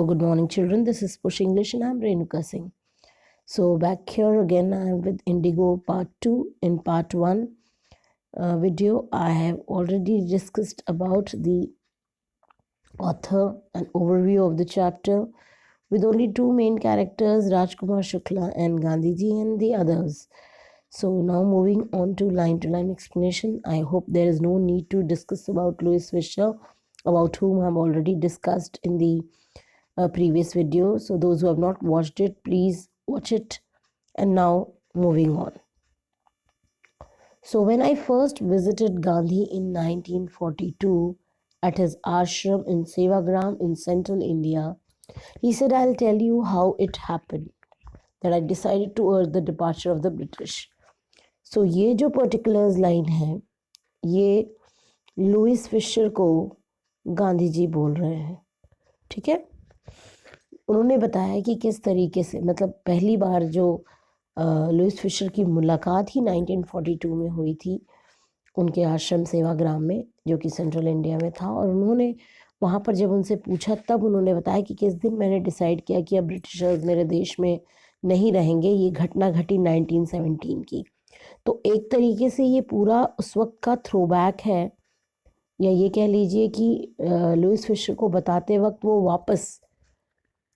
Hello, good morning, children. This is Push English and I'm Renuka Singh. So, back here again, I am with Indigo Part 2. In Part 1 video, I have already discussed about the author, an overview of the chapter, with only two main characters, Rajkumar Shukla and Gandhiji, and the others. So, now moving on to line explanation. I hope there is no need to discuss about Louis Fisher, about whom I have already discussed in the previous video. So those who have not watched it, please watch it. And now moving on. So when I first visited Gandhi in 1942 at his ashram in Sevagram in central India, he said, I'll tell you how it happened that I decided to urge the departure of the British. So ये जो particulars line है, ये Louis Fisher को गांधी जी बोल रहे हैं, ठीक है। उन्होंने बताया कि किस तरीके से, मतलब पहली बार जो लुइस फिशर की मुलाकात ही 1942 में हुई थी उनके आश्रम सेवाग्राम में, जो कि सेंट्रल इंडिया में था। और उन्होंने वहाँ पर जब उनसे पूछा तब उन्होंने बताया कि किस दिन मैंने डिसाइड किया कि अब ब्रिटिशर्स मेरे देश में नहीं रहेंगे। ये घटना घटी 1917 की। तो एक तरीके से ये पूरा उस वक्त का थ्रोबैक है, या ये कह लीजिए कि लुइस फिशर को बताते वक्त वो वापस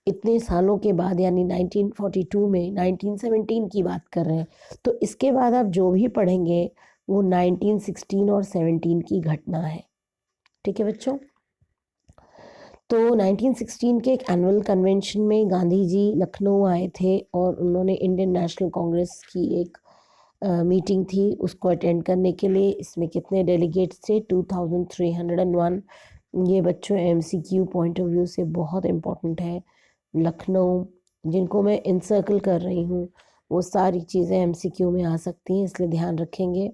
इतने सालों के बाद, यानी 1942 में 1917 की बात कर रहे हैं। तो इसके बाद आप जो भी पढ़ेंगे वो 1916 और 17 की घटना है, ठीक है बच्चों। तो 1916 के एक एनुअल कन्वेंशन में गांधी जी लखनऊ आए थे और उन्होंने इंडियन नेशनल कांग्रेस की एक मीटिंग थी, उसको अटेंड करने के लिए। इसमें कितने डेलीगेट्स थे? 2301। ये बच्चों MCQ पॉइंट ऑफ व्यू से बहुत इम्पोर्टेंट है। लखनऊ, जिनको मैं इनसर्कल कर रही हूँ, वो सारी चीज़ें MCQ में आ सकती हैं, इसलिए ध्यान रखेंगे।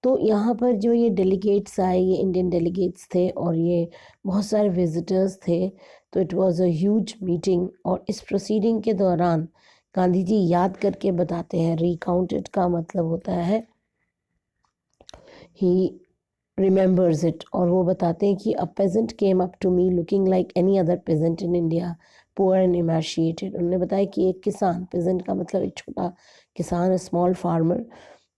तो यहाँ पर जो ये डेलीगेट्स आए, ये इंडियन डेलीगेट्स थे और ये बहुत सारे विजिटर्स थे। तो it was a huge meeting. और इस प्रोसीडिंग के दौरान गांधी जी याद करके बताते हैं, रिकाउंटेड का मतलब होता है ही रिमेंबर्स इट, और वो बताते हैं कि a peasant came up to me looking like any other peasant in India, poor and emaciated. उन्होंने बताया कि एक किसान, पेजेंट का मतलब एक छोटा किसान, स्मॉल फार्मर,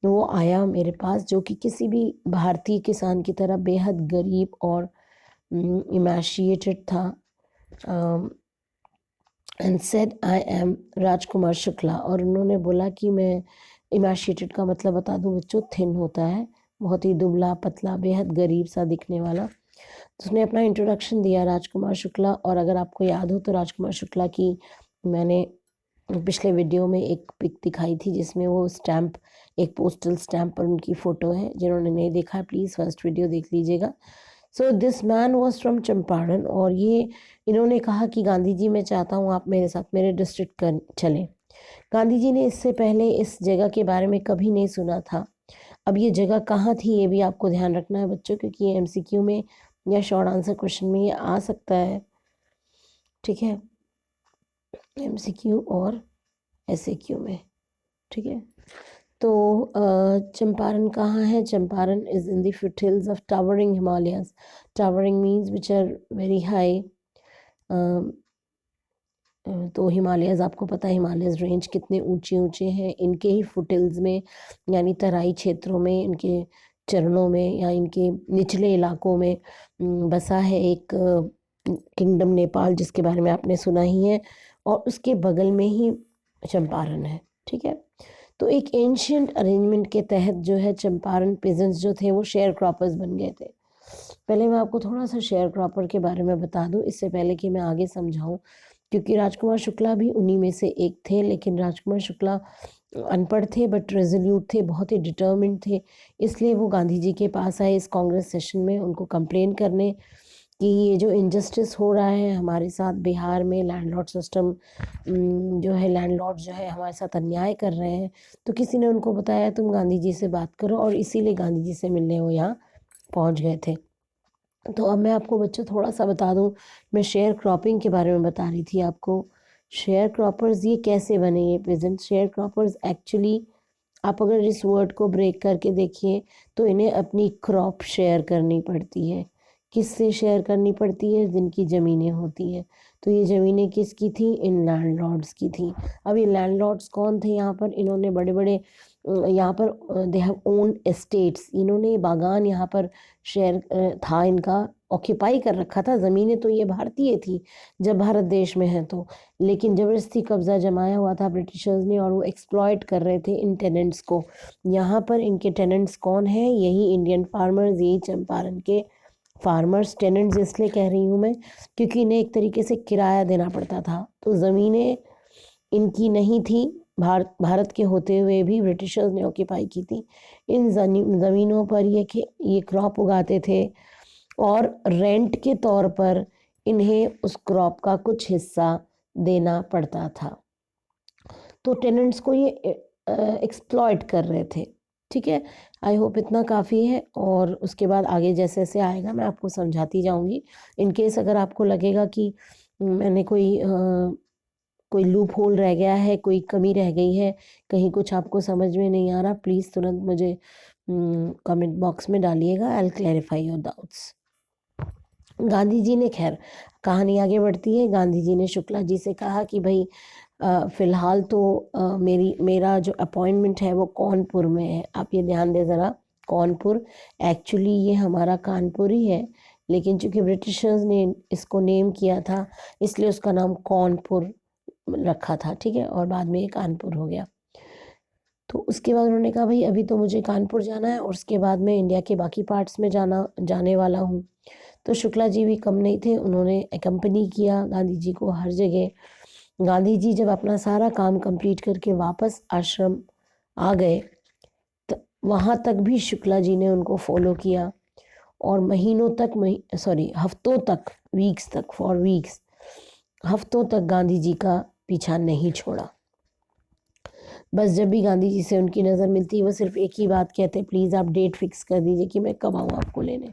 वो आया मेरे पास जो कि किसी भी भारतीय किसान की तरह बेहद गरीब और इमेशिएटेड था। And said I am Rajkumar Shukla. और उन्होंने बोला कि मैं, इमेशिएटेड का मतलब बता दूं बच्चों, थिन होता है, बहुत ही दुबला पतला, बेहद गरीब सा दिखने वाला। तो उसने अपना इंट्रोडक्शन दिया, राजकुमार शुक्ला। और अगर आपको याद हो तो राजकुमार शुक्ला की मैंने पिछले वीडियो में एक पिक दिखाई थी जिसमें वो स्टैम्प, एक पोस्टल स्टैम्प पर उनकी फ़ोटो है। जिन्होंने नहीं देखा है प्लीज़ फर्स्ट वीडियो देख लीजिएगा। So this man was from Champaran. और ये इन्होंने कहा कि गांधी जी, मैं चाहता हूँ आप मेरे साथ मेरे डिस्ट्रिक्ट कर चलें। गांधी जी ने इससे पहले इस जगह के बारे में कभी नहीं सुना था। अब ये जगह कहाँ थी ये भी आपको ध्यान रखना है बच्चों, क्योंकि ये MCQ में या शॉर्ट आंसर क्वेश्चन में ये आ सकता है, ठीक है, MCQ और SAQ में, ठीक है। तो चंपारण कहाँ है? Champaran is in the foothills of towering Himalayas. Towering means which are very high. तो हिमालयस, आपको पता है हिमालयस रेंज कितने ऊंचे ऊंचे हैं। इनके ही फुटहिल्स में, यानी तराई क्षेत्रों में, इनके चरणों में या इनके निचले इलाकों में बसा है एक किंगडम नेपाल, जिसके बारे में आपने सुना ही है। और उसके बगल में ही चंपारण है, ठीक है। तो एक एंशियंट अरेंजमेंट के तहत जो है चंपारण पेजेंट्स जो थे वो शेयर क्रॉपर्स बन गए थे। पहले मैं आपको थोड़ा सा शेयर क्रॉपर के बारे में बता दूं, इससे पहले कि मैं आगे समझाऊं, क्योंकि राजकुमार शुक्ला भी उन्हीं में से एक थे। लेकिन राजकुमार शुक्ला अनपढ़ थे बट रेजोल्यूट थे, बहुत ही डिटर्मिन्ड थे। इसलिए वो गांधी जी के पास आए इस कांग्रेस सेशन में, उनको कंप्लेन करने कि ये जो इनजस्टिस हो रहा है हमारे साथ बिहार में, लैंडलॉर्ड सिस्टम जो है, लैंडलॉर्ड जो है हमारे साथ अन्याय कर रहे हैं। तो किसी ने उनको बताया तुम गांधी जी से बात करो, और इसीलिए गांधी जी से मिलने वो यहाँ पहुँच गए थे। तो अब मैं आपको बच्चों थोड़ा सा बता दूं, मैं शेयर क्रॉपिंग के बारे में बता रही थी आपको। शेयर क्रॉपर्स ये कैसे बने ये पेजेंट? शेयर क्रॉपर्स एक्चुअली, आप अगर इस वर्ड को ब्रेक करके देखिए तो इन्हें अपनी क्रॉप शेयर करनी पड़ती है। किससे शेयर करनी पड़ती है? जिनकी ज़मीनें होती हैं। तो ये ज़मीनें किसकी थी? इन लैंडलॉर्ड्स की थी। अब ये लैंडलॉर्ड्स कौन थे यहाँ पर? इन्होंने बड़े-बड़े यहाँ पर दे हैव ओन्ड एस्टेट्स, इन्होंने बागान यहाँ पर शेयर था इनका, ऑक्यूपाई कर रखा था। ज़मीनें तो ये भारतीय थी जब भारत देश में है तो, लेकिन ज़बरदस्ती कब्ज़ा जमाया हुआ था ब्रिटिशर्स ने और वो एक्सप्लॉइट कर रहे थे इन टेनेंट्स को। यहाँ पर इनके टेनेंट्स कौन हैं? यही इंडियन फार्मर्स, यही चंपारण के फार्मर्स। टेनेंट्स इसलिए कह रही हूँ मैं क्योंकि इन्हें एक तरीके से किराया देना पड़ता था, तो ज़मीनें इनकी नहीं थी, भारत के होते हुए भी ब्रिटिशर्स ने ऑक्यूपाई की थी। इन ज़मीनों पर ये क्रॉप उगाते थे और रेंट के तौर पर इन्हें उस क्रॉप का कुछ हिस्सा देना पड़ता था। तो टेनेंट्स को ये एक्सप्लॉइट कर रहे थे। ठीक है, आई होप इतना काफ़ी है और उसके बाद आगे जैसे जैसे आएगा मैं आपको समझाती जाऊंगी। इन केस अगर आपको लगेगा कि मैंने कोई लूप होल रह गया है, कोई कमी रह गई है, कहीं कुछ आपको समझ में नहीं आ रहा, प्लीज़ तुरंत मुझे कमेंट बॉक्स में डालिएगा। I will clarify your doubts. Gandhi ji ने, खैर कहानी आगे बढ़ती है, गांधी जी ने शुक्ला जी से कहा कि भाई फ़िलहाल तो मेरा जो अपॉइंटमेंट है वो कानपुर में है। आप ये ध्यान दें ज़रा, कानपुर, एक्चुअली ये हमारा कानपुर ही है, लेकिन चूंकि ब्रिटिशर्स ने इसको नेम किया था इसलिए उसका नाम कानपुर रखा था। ठीक है, और बाद में ये कानपुर हो गया। तो उसके बाद उन्होंने कहा भाई अभी तो मुझे कानपुर जाना है और उसके बाद मैं इंडिया के बाकी पार्ट्स में जाने वाला हूँ। तो शुक्ला जी भी कम नहीं थे, उन्होंने एकम्पनी किया गांधी जी को हर जगह। गांधी जी जब अपना सारा काम कंप्लीट करके वापस आश्रम आ गए तो वहाँ तक भी शुक्ला जी ने उनको फॉलो किया और महीनों तक हफ्तों तक, वीक्स तक, फॉर वीक्स, हफ्तों तक गांधी जी का पीछा नहीं छोड़ा। बस जब भी गांधी जी से उनकी नज़र मिलती वो सिर्फ एक ही बात कहते, प्लीज़ आप डेट फिक्स कर दीजिए कि मैं कब आऊँ आपको लेने।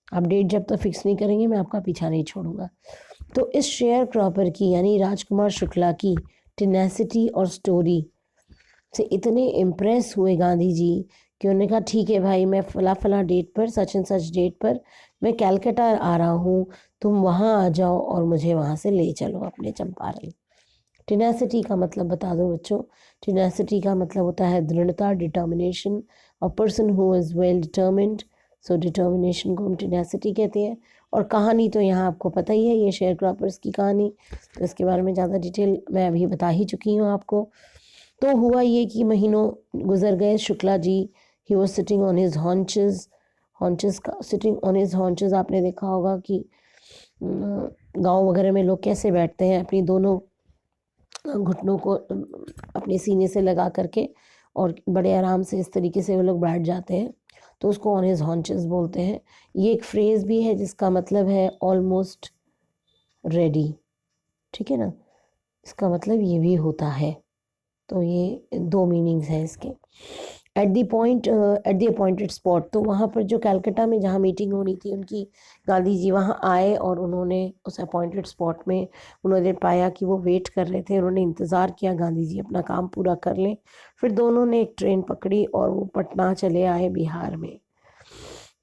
आप डेट जब तक फिक्स नहीं करेंगे मैं आपका पीछा नहीं छोड़ूंगा। तो इस शेयर क्रॉपर की यानी राजकुमार शुक्ला की टेनेसिटी और स्टोरी से इतने इम्प्रेस हुए गांधी जी कि उन्होंने कहा ठीक है भाई, मैं फला डेट पर, सच एंड सच डेट पर मैं कैलकाटा आ रहा हूँ, तुम वहाँ आ जाओ और मुझे वहाँ से ले चलो अपने चंपारण। टेनेसिटी का मतलब बता दो बच्चों। टेनेसिटी का मतलब होता है दृढ़ता, determination. A person who is well determined, so determination को हम टेनेसिटी कहते हैं। और कहानी तो यहाँ आपको पता ही है, ये शेयर क्रॉपर्स की कहानी, तो इसके बारे में ज़्यादा डिटेल मैं अभी बता ही चुकी हूँ आपको। तो हुआ ये कि महीनों गुजर गए, शुक्ला जी ही was sitting on his haunches. Haunches का सिटिंग ऑन हिज हॉन्चेस आपने देखा होगा कि गांव वगैरह में लोग कैसे बैठते हैं, अपनी दोनों घुटनों को अपने सीने से लगा करके और बड़े आराम से इस तरीके से वो लोग बैठ जाते हैं, तो उसको ऑन हिज हॉन्चेस बोलते हैं। ये एक फ्रेज़ भी है जिसका मतलब है ऑलमोस्ट रेडी। ठीक है ना, इसका मतलब ये भी होता है। तो ये दो मीनिंग्स हैं इसके। एट द अपॉइंटेड स्पॉट, तो वहाँ पर जो कलकत्ता में जहाँ मीटिंग होनी थी उनकी, गांधी जी वहाँ आए और उन्होंने उस अपॉइंटेड स्पॉट में उन्होंने पाया कि वो वेट कर रहे थे। उन्होंने इंतज़ार किया गांधी जी अपना काम पूरा कर लें, फिर दोनों ने एक ट्रेन पकड़ी और वो पटना चले आए बिहार में।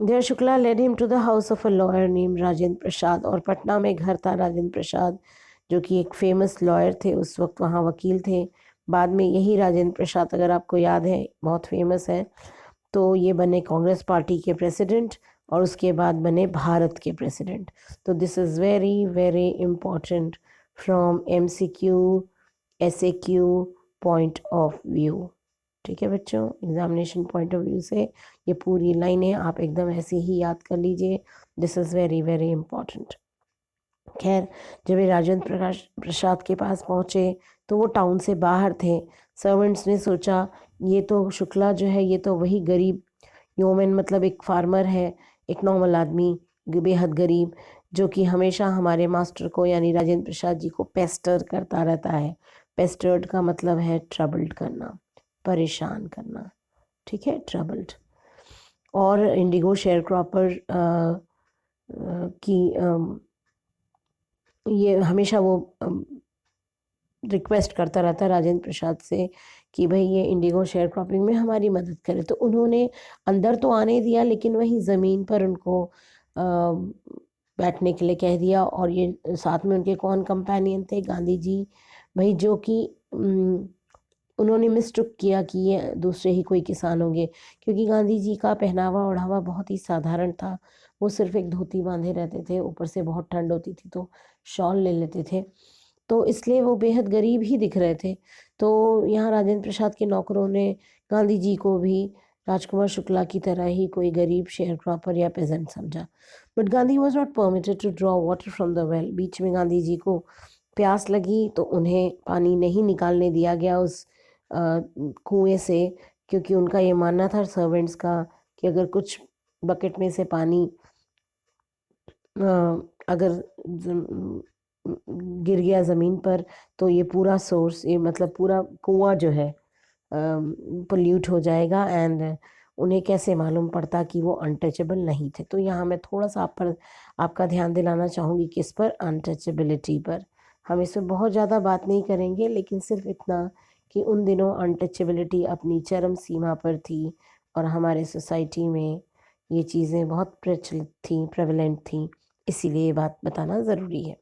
There Shukla led him to the house of a lawyer name Rajendra Prasad, और पटना में घर था राजेंद्र प्रसाद जो कि एक फेमस लॉयर थे, उस वक्त वहाँ वकील थे। बाद में यही राजेंद्र प्रसाद, अगर आपको याद है, बहुत फेमस है, तो ये बने कांग्रेस पार्टी के प्रेसिडेंट और उसके बाद बने भारत के प्रेसिडेंट। तो this is very very important from MCQ SAQ point of view. ठीक है बच्चों, एग्जामिनेशन पॉइंट ऑफ व्यू से ये पूरी लाइनें आप एकदम ऐसे ही याद कर लीजिए। This is very very important. खैर, जब ये राजेंद्र प्रसाद के पास पहुँचे तो वो टाउन से बाहर थे। सर्वेंट्स ने सोचा ये तो शुक्ला जो है ये तो वही गरीब ह्यूमन, मतलब एक फार्मर है, एक नॉर्मल आदमी, बेहद गरीब, जो कि हमेशा हमारे मास्टर को यानी राजेंद्र प्रसाद जी को पेस्टर करता रहता है। पेस्टर्ड का मतलब है ट्रबल्ड करना, परेशान करना। ठीक है, ट्रबल्ड। और इंडिगो शेयर क्रॉपर की ये हमेशा वो रिक्वेस्ट करता रहता है राजेंद्र प्रसाद से कि भाई ये इंडिगो शेयर क्रॉपिंग में हमारी मदद करे। तो उन्होंने अंदर तो आने दिया लेकिन वहीं ज़मीन पर उनको बैठने के लिए कह दिया। और ये साथ में उनके कौन कंपेनियन थे? गांधी जी भाई, जो कि उन्होंने मिस्टुक किया कि ये दूसरे ही कोई किसान होंगे, क्योंकि गांधी जी का पहनावा ओढ़ावा बहुत ही साधारण था। वो सिर्फ एक धोती बांधे रहते थे, ऊपर से बहुत ठंड होती थी तो शॉल ले लेते थे, तो इसलिए वो बेहद गरीब ही दिख रहे थे। तो यहाँ राजेंद्र प्रसाद के नौकरों ने गांधी जी को भी राजकुमार शुक्ला की तरह ही कोई गरीब शेयर क्रॉपर या पेजेंट समझा। But Gandhi was not permitted to draw water from the well. बीच में गांधी जी को प्यास लगी तो उन्हें पानी नहीं निकालने दिया गया उस कुएं से, क्योंकि उनका ये मानना था सर्वेंट्स का कि अगर कुछ बकेट में से पानी अगर गिर गया ज़मीन पर तो ये पूरा सोर्स, ये मतलब पूरा कुआं जो है पोल्यूट हो जाएगा, एंड उन्हें कैसे मालूम पड़ता कि वो अनटचेबल नहीं थे। तो यहाँ मैं थोड़ा सा आपका ध्यान दिलाना चाहूँगी किस पर? अनटचेबिलिटी पर। हम इसमें बहुत ज़्यादा बात नहीं करेंगे, लेकिन सिर्फ इतना कि उन दिनों अनटचेबिलिटी अपनी चरम सीमा पर थी और हमारे सोसाइटी में ये चीज़ें बहुत प्रचलित थी, प्रेवलेंट थी, इसीलिए ये बात बताना ज़रूरी है।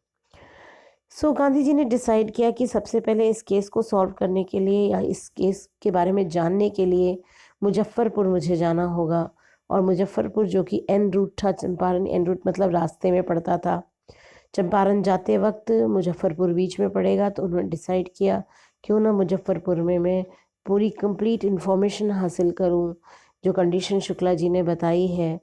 गांधी जी ने डिसाइड किया कि सबसे पहले इस केस को सॉल्व करने के लिए या इस केस के बारे में जानने के लिए मुजफ्फरपुर मुझे जाना होगा। और मुजफ्फरपुर जो कि एन रूट था, चंपारण एन रूट मतलब रास्ते में पड़ता था। चंपारण जाते वक्त मुजफ्फरपुर बीच में पड़ेगा, तो उन्होंने डिसाइड किया क्यों ना मुजफ्फरपुर में मैं पूरी कंप्लीट इन्फॉर्मेशन हासिल करूं जो कंडीशन शुक्ला जी ने बताई है।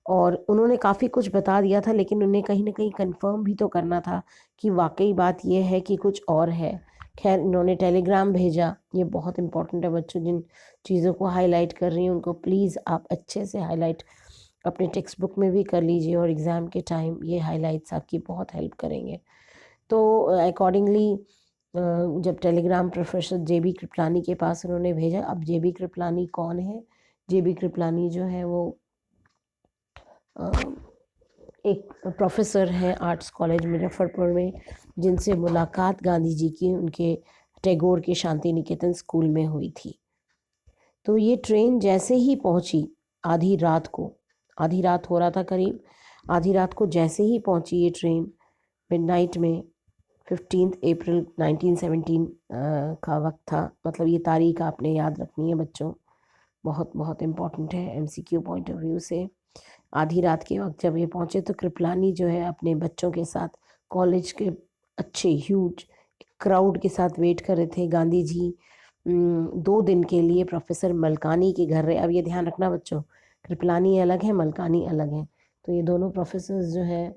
और उन्होंने काफ़ी कुछ बता दिया था, लेकिन उन्हें कहीं न कहीं कंफर्म भी तो करना था कि वाक़ई बात ये है कि कुछ और है। ख़ैर, इन्होंने टेलीग्राम भेजा। ये बहुत इम्पोर्टेंट है बच्चों, जिन चीज़ों को हाइलाइट कर रही हूँ उनको प्लीज़ आप अच्छे से हाइलाइट अपने टेक्स्ट बुक में भी कर लीजिए, और एग्ज़ाम के टाइम ये हाइलाइट्स आपकी बहुत हेल्प करेंगे। तो अकॉर्डिंगली जब टेलीग्राम प्रोफेसर जेबी कृपलानी के पास उन्होंने भेजा। अब जेबी कृपलानी कौन है? जेबी कृपलानी जो है वो एक प्रोफेसर हैं आर्ट्स कॉलेज मुजफ्फरपुर में, जिनसे मुलाकात गांधी जी की उनके टैगोर के शांति निकेतन स्कूल में हुई थी। तो ये ट्रेन जैसे ही पहुंची आधी रात को, आधी रात हो रहा था करीब, आधी रात को जैसे ही पहुंची ये ट्रेन मिडनाइट में, 15 अप्रैल 1917 का वक्त था। मतलब ये तारीख आपने याद रखनी है बच्चों, बहुत बहुत इम्पोर्टेंट है एमसीक्यू पॉइंट ऑफ व्यू से। आधी रात के वक्त जब ये पहुंचे तो कृपलानी जो है अपने बच्चों के साथ कॉलेज के अच्छे ह्यूज क्राउड के साथ वेट कर रहे थे। गांधी जी 2 दिन के लिए प्रोफेसर मलकानी के घर रहे। अब ये ध्यान रखना बच्चों, कृपलानी अलग है, मलकानी अलग है। तो ये दोनों प्रोफेसर्स जो है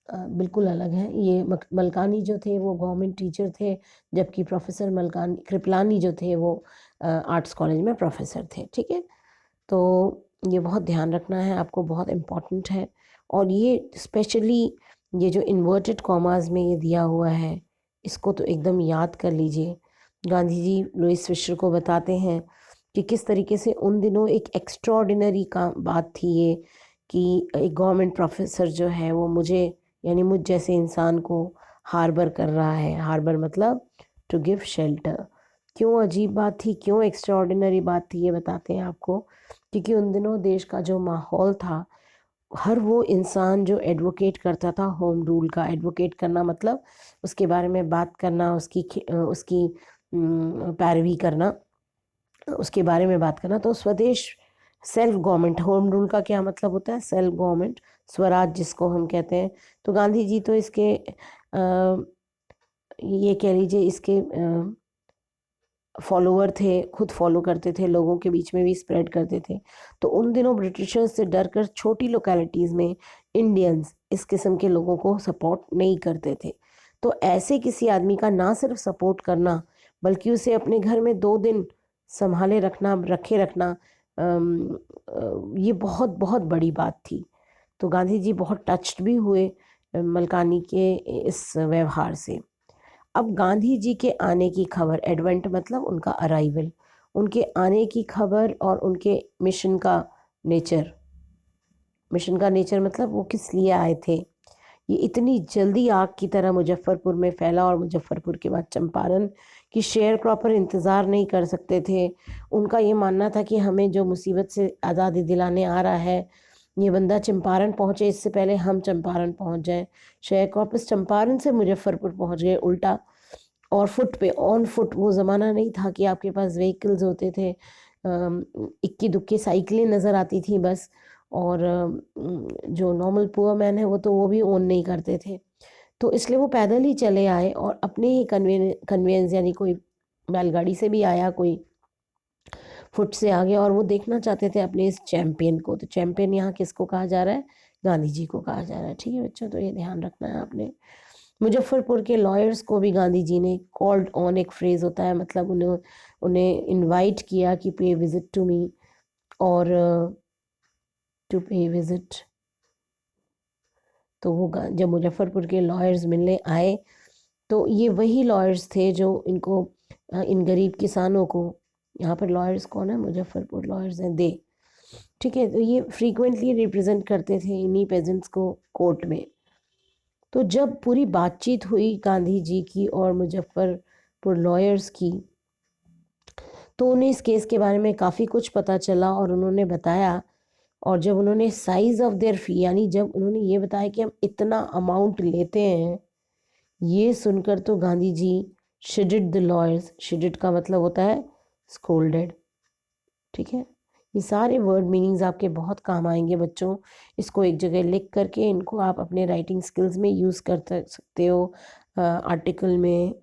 बिल्कुल अलग हैं। ये मलकानी जो थे वो गवर्नमेंट टीचर थे, जबकि प्रोफेसर मलकानी कृपलानी जो थे वो आर्ट्स कॉलेज में प्रोफेसर थे। ठीक है, तो ये बहुत ध्यान रखना है आपको, बहुत इम्पॉर्टेंट है। और ये स्पेशली ये जो इन्वर्टेड कॉमास में ये दिया हुआ है, इसको तो एकदम याद कर लीजिए। गांधी जी लुईस फिशर को बताते हैं कि किस तरीके से उन दिनों एक एक्स्ट्रॉर्डिनरी का बात थी ये, कि एक गवर्नमेंट प्रोफेसर जो है वो मुझे, यानी मुझ जैसे इंसान को हार्बर कर रहा है। हार्बर मतलब टू गिव शेल्टर। क्यों अजीब बात थी, क्यों एक्स्ट्राऑर्डिनरी बात थी, ये बताते हैं आपको। क्योंकि उन दिनों देश का जो माहौल था, हर वो इंसान जो एडवोकेट करता था होम रूल का, एडवोकेट करना मतलब उसके बारे में बात करना, उसकी पैरवी करना, उसके बारे में बात करना। तो स्वदेश सेल्फ गवर्नमेंट, होम रूल का क्या मतलब होता है? सेल्फ गवर्नमेंट, स्वराज जिसको हम कहते हैं। तो गांधी जी तो इसके ये कह लीजिए इसके फॉलोवर थे, खुद फॉलो करते थे, लोगों के बीच में भी स्प्रेड करते थे। तो उन दिनों ब्रिटिशर्स से डरकर छोटी लोकेलिटीज़ में इंडियंस इस किस्म के लोगों को सपोर्ट नहीं करते थे। तो ऐसे किसी आदमी का ना सिर्फ सपोर्ट करना, बल्कि उसे अपने घर में 2 दिन संभाले रखना, रखे रखना, ये बहुत बहुत बड़ी बात थी। तो गांधी जी बहुत टच्ड भी हुए मलकानी के इस व्यवहार से। अब गांधी जी के आने की खबर, एडवेंट मतलब उनका अराइवल, उनके आने की खबर और उनके मिशन का नेचर मतलब वो किस लिए आए थे, ये इतनी जल्दी आग की तरह मुजफ्फरपुर में फैला और मुजफ्फरपुर के बाद चंपारण कि शेयर क्रॉपर इंतज़ार नहीं कर सकते थे। उनका ये मानना था कि हमें जो मुसीबत से आज़ादी दिलाने आ रहा है, ये बंदा चंपारण पहुँचे इससे पहले हम चंपारण पहुँच जाएँ। शेयर क्रॉपर्स चंपारण से मुज़फ्फरपुर पहुँच गए उल्टा, और फुट पे ऑन फुट। वो ज़माना नहीं था कि आपके पास व्हीकल्स होते थे। इक्की-दुक्की साइकिलें नज़र आती थी बस, और जो नॉर्मल पुअर मैन है वो भी ओन नहीं करते थे। तो इसलिए वो पैदल ही चले आए और अपने ही कन्वेंस यानी कोई बैलगाड़ी से भी आया, कोई फुट से आ गया, और वो देखना चाहते थे अपने इस चैंपियन को। तो चैंपियन यहाँ किसको कहा जा रहा है? गांधी जी को कहा जा रहा है। ठीक है बच्चों, तो ये ध्यान रखना है आपने। मुजफ्फरपुर के लॉयर्स को भी गांधी जी ने कॉल्ड ऑन, एक फ्रेज होता है, मतलब उन्हें उन्हें इनवाइट किया कि पे विजिट टू मी, और टू पे विजिट। तो वो जब मुजफ्फरपुर के लॉयर्स मिलने आए, तो ये वही लॉयर्स थे जो इनको इन गरीब किसानों को, यहाँ पर लॉयर्स कौन है? मुजफ्फरपुर लॉयर्स हैं दे। ठीक है, तो ये फ्रीक्वेंटली रिप्रेजेंट करते थे इन्हीं पेजेंट्स को कोर्ट में। तो जब पूरी बातचीत हुई गांधी जी की और मुजफ्फरपुर लॉयर्स की, तो उन्हें इस केस के बारे में काफ़ी कुछ पता चला और उन्होंने बताया। और जब उन्होंने साइज़ ऑफ देयर फ़ी, यानी जब उन्होंने ये बताया कि हम इतना अमाउंट लेते हैं, ये सुनकर तो गांधी जी शिडिड द लॉयर्स। शिडिड का मतलब होता है स्कोल्डेड। ठीक है, ये सारे वर्ड मीनिंग्स आपके बहुत काम आएंगे बच्चों। इसको एक जगह लिख करके इनको आप अपने राइटिंग स्किल्स में यूज़ कर सकते हो। आर्टिकल में,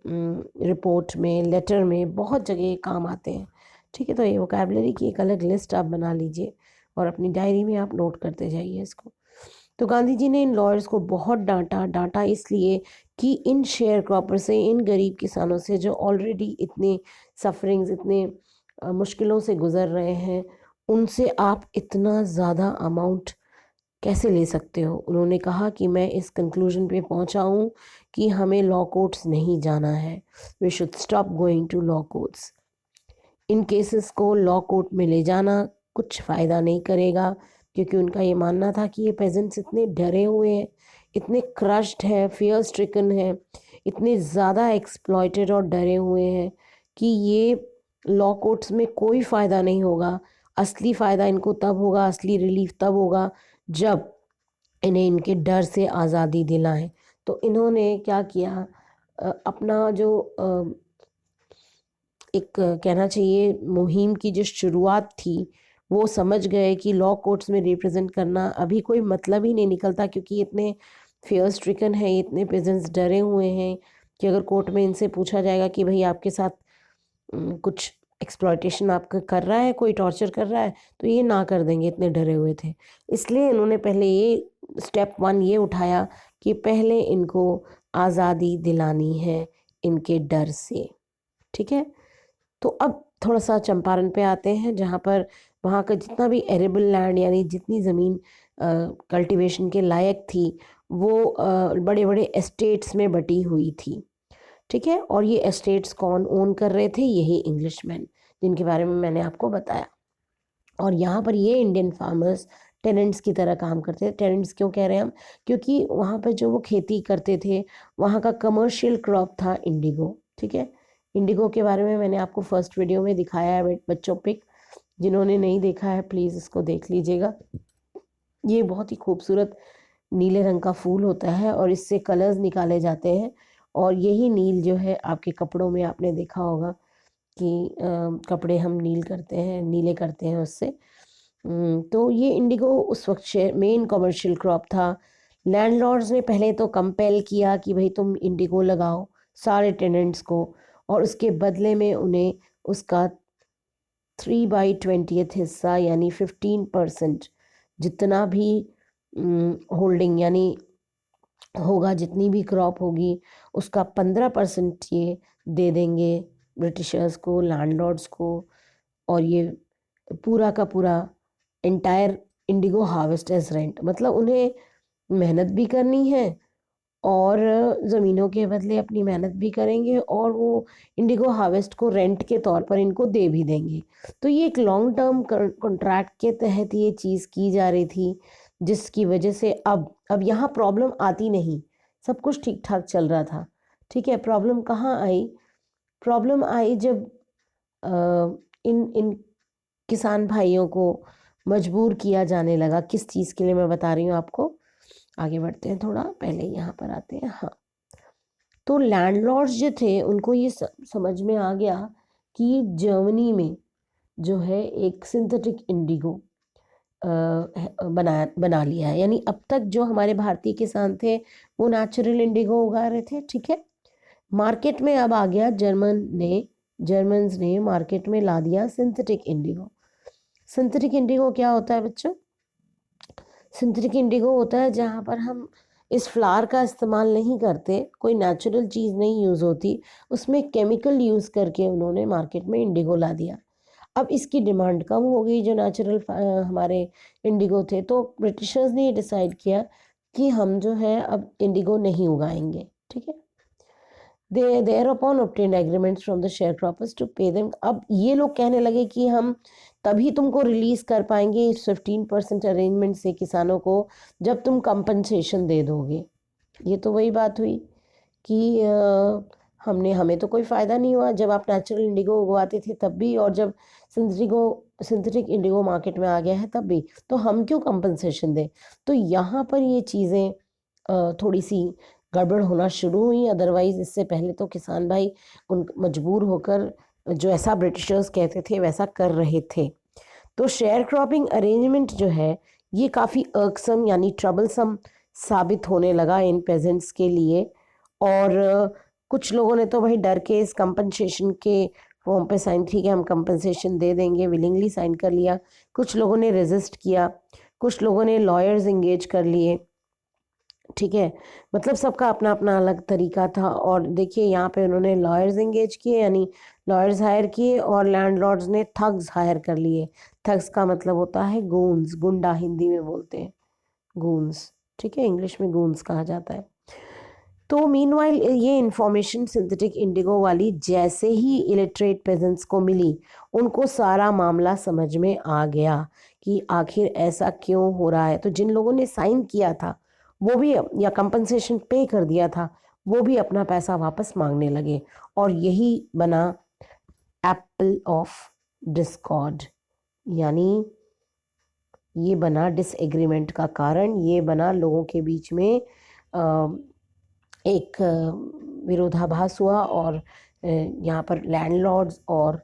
रिपोर्ट में, लेटर में, बहुत जगह ये काम आते हैं। ठीक है, तो ये वोकैबलरी की एक अलग लिस्ट आप बना लीजिए और अपनी डायरी में आप नोट करते जाइए इसको। तो गांधी जी ने इन लॉयर्स को बहुत डांटा इसलिए कि इन शेयर क्रॉपर से, इन गरीब किसानों से जो ऑलरेडी इतने सफरिंग्स, इतने मुश्किलों से गुजर रहे हैं, उनसे आप इतना ज़्यादा अमाउंट कैसे ले सकते हो। उन्होंने कहा कि मैं इस कंक्लूजन पे पहुंचा हूँ कि हमें लॉ कोर्ट्स नहीं जाना है। We should stop going to law courts. इन केसेस को लॉ कोर्ट में ले जाना कुछ फ़ायदा नहीं करेगा, क्योंकि उनका ये मानना था कि ये पेजेंट्स इतने डरे हुए हैं, इतने क्रश्ड हैं, फियर स्ट्रिकन हैं, इतने ज़्यादा एक्सप्लॉइटेड और डरे हुए हैं कि ये लॉ कोर्ट्स में कोई फ़ायदा नहीं होगा। असली फ़ायदा इनको तब होगा, असली रिलीफ तब होगा जब इन्हें इनके डर से आज़ादी दिलाएं। तो इन्होंने क्या किया, अपना जो एक कहना चाहिए मुहिम की जो शुरुआत थी, वो समझ गए कि लॉ कोर्ट्स में रिप्रेजेंट करना अभी कोई मतलब ही नहीं निकलता, क्योंकि इतने फेयर स्ट्रिकन है, इतने पेजेंट्स डरे हुए हैं कि अगर कोर्ट में इनसे पूछा जाएगा कि भाई आपके साथ कुछ एक्सप्लॉयटेशन आपका कर रहा है, कोई टॉर्चर कर रहा है, तो ये ना कर देंगे, इतने डरे हुए थे। इसलिए इन्होंने पहले ये स्टेप 1 ये उठाया कि पहले इनको आज़ादी दिलानी है इनके डर से। ठीक है, तो अब थोड़ा सा चंपारण पे आते हैं, जहाँ पर वहाँ का जितना भी एरेबल लैंड, यानी जितनी ज़मीन कल्टीवेशन के लायक थी, वो बड़े बड़े एस्टेट्स में बटी हुई थी। ठीक है, और ये एस्टेट्स कौन ओन कर रहे थे? यही इंग्लिशमैन, जिनके बारे में मैंने आपको बताया। और यहाँ पर ये इंडियन फार्मर्स टेनेंट्स की तरह काम करते थे। टेनेंट्स क्यों कह रहे हैं हम? क्योंकि वहाँ पर जो वो खेती करते थे, वहाँ का कमर्शियल क्रॉप था इंडिगो। ठीक है, इंडिगो के बारे में मैंने आपको फर्स्ट वीडियो में दिखाया है बच्चों। पिक जिन्होंने नहीं देखा है प्लीज़ इसको देख लीजिएगा। ये बहुत ही खूबसूरत नीले रंग का फूल होता है और इससे कलर्स निकाले जाते हैं, और यही नील जो है आपके कपड़ों में आपने देखा होगा कि कपड़े हम नीले करते हैं उससे। तो ये इंडिगो उस वक्त मेन कमर्शियल क्रॉप था। लैंडलॉर्ड्स ने पहले तो कंपेल किया कि भाई तुम इंडिगो लगाओ सारे टेनेंट्स को, और उसके बदले में उन्हें उसका 3/20 हिस्सा यानी 15% जितना भी होल्डिंग यानी होगा, जितनी भी क्रॉप होगी उसका 15% ये दे देंगे ब्रिटिशर्स को, लैंडलॉर्ड्स को। और ये पूरा का पूरा entire indigo harvest as rent, मतलब उन्हें मेहनत भी करनी है और ज़मीनों के बदले अपनी मेहनत भी करेंगे, और वो इंडिगो हार्वेस्ट को रेंट के तौर पर इनको दे भी देंगे। तो ये एक लॉन्ग टर्म कॉन्ट्रैक्ट के तहत ये चीज़ की जा रही थी, जिसकी वजह से अब यहाँ प्रॉब्लम आती नहीं, सब कुछ ठीक ठाक चल रहा था। ठीक है, प्रॉब्लम कहाँ आई? प्रॉब्लम आई जब इन इन किसान भाइयों को मजबूर किया जाने लगा। किस चीज़ के लिए मैं बता रही हूँ आपको, आगे बढ़ते हैं थोड़ा, पहले यहाँ पर आते हैं। हाँ, तो लैंडलॉर्ड्स जो थे उनको ये समझ में आ गया कि जर्मनी में जो है एक सिंथेटिक इंडिगो बना लिया है। यानी अब तक जो हमारे भारतीय किसान थे वो नेचुरल इंडिगो उगा रहे थे, ठीक है। मार्केट में अब आ गया, जर्मन्स ने मार्केट में ला दिया सिंथेटिक इंडिगो। सिंथेटिक इंडिगो क्या होता है बच्चों? सिंथेटिक इंडिगो होता है जहाँ पर हम इस फ्लावर का इस्तेमाल नहीं करते, कोई नेचुरल चीज़ नहीं यूज़ होती, उसमें केमिकल यूज़ करके उन्होंने मार्केट में इंडिगो ला दिया। अब इसकी डिमांड कम हो गई, जो नेचुरल हमारे इंडिगो थे, तो ब्रिटिशर्स ने ये डिसाइड किया कि हम जो है अब इंडिगो नहीं उगाएंगे, ठीक है। दे thereupon obtained agreements from the sharecroppers to pay them। अब ये लोग कहने लगे कि हम तभी तुमको रिलीज कर पाएंगे इस 15% अरेंजमेंट से किसानों को जब तुम कंपनसेशन दे दोगे। ये तो वही बात हुई कि हमें तो कोई फ़ायदा नहीं हुआ जब आप नेचुरल इंडिगो उगवाते थे तब भी, और जब सिंथेटिक इंडिगो मार्केट में आ गया है तब भी, तो हम क्यों कंपनसेशन दें। तो यहाँ पर ये चीज़ें थोड़ी सी गड़बड़ होना शुरू हुई। अदरवाइज़ इससे पहले तो किसान भाई उन मजबूर होकर जो ऐसा ब्रिटिशर्स कहते थे वैसा कर रहे थे। तो शेयर क्रॉपिंग अरेंजमेंट जो है ये काफ़ी अर्कसम यानी ट्रबलसम साबित होने लगा इन पेजेंट्स के लिए। और कुछ लोगों ने तो भाई डर के इस कंपनसेशन के फॉर्म पे साइन, ठीक है हम कंपनसेशन दे देंगे, विलिंगली साइन कर लिया। कुछ लोगों ने रेजिस्ट किया, कुछ लोगों ने लॉयर्स इंगेज कर लिए, ठीक है। मतलब सबका अपना अपना अलग तरीका था। और देखिए यहाँ पे उन्होंने लॉयर्स इंगेज किए यानी लॉयर्स हायर किए, और लैंडलॉर्ड्स ने थग्स हायर कर लिए। थग्स का मतलब होता है गूंस, गुंडा हिंदी में बोलते हैं, गूंस, ठीक है, इंग्लिश में गूंस कहा जाता है। तो मीनवाइल ये इन्फॉर्मेशन सिंथेटिक इंडिगो वाली जैसे ही इलिटरेट पेजेंट्स को मिली, उनको सारा मामला समझ में आ गया कि आखिर ऐसा क्यों हो रहा है। तो जिन लोगों ने साइन किया था वो भी, या कंपनसेशन पे कर दिया था, वो भी अपना पैसा वापस मांगने लगे। और यही बना एप्पल ऑफ डिस्कॉर्ड, यानी ये बना डिसएग्रीमेंट का कारण, ये बना लोगों के बीच में एक विरोधाभास हुआ। और यहाँ पर लैंडलॉर्ड्स और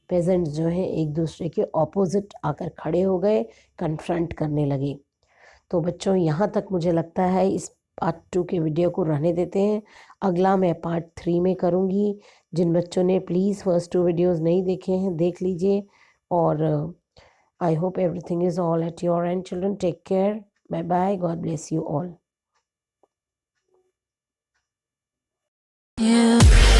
पेजेंट्स जो हैं एक दूसरे के ऑपोजिट आकर खड़े हो गए, कन्फ्रंट करने लगे। तो बच्चों यहाँ तक मुझे लगता है इस पार्ट 2 के वीडियो को रहने देते हैं, अगला मैं पार्ट 3 में करूँगी। जिन बच्चों ने प्लीज़ फर्स्ट 2 वीडियोस नहीं देखे हैं देख लीजिए। और I hope everything is all at your end children. Take care, bye bye, God bless you all. Yeah.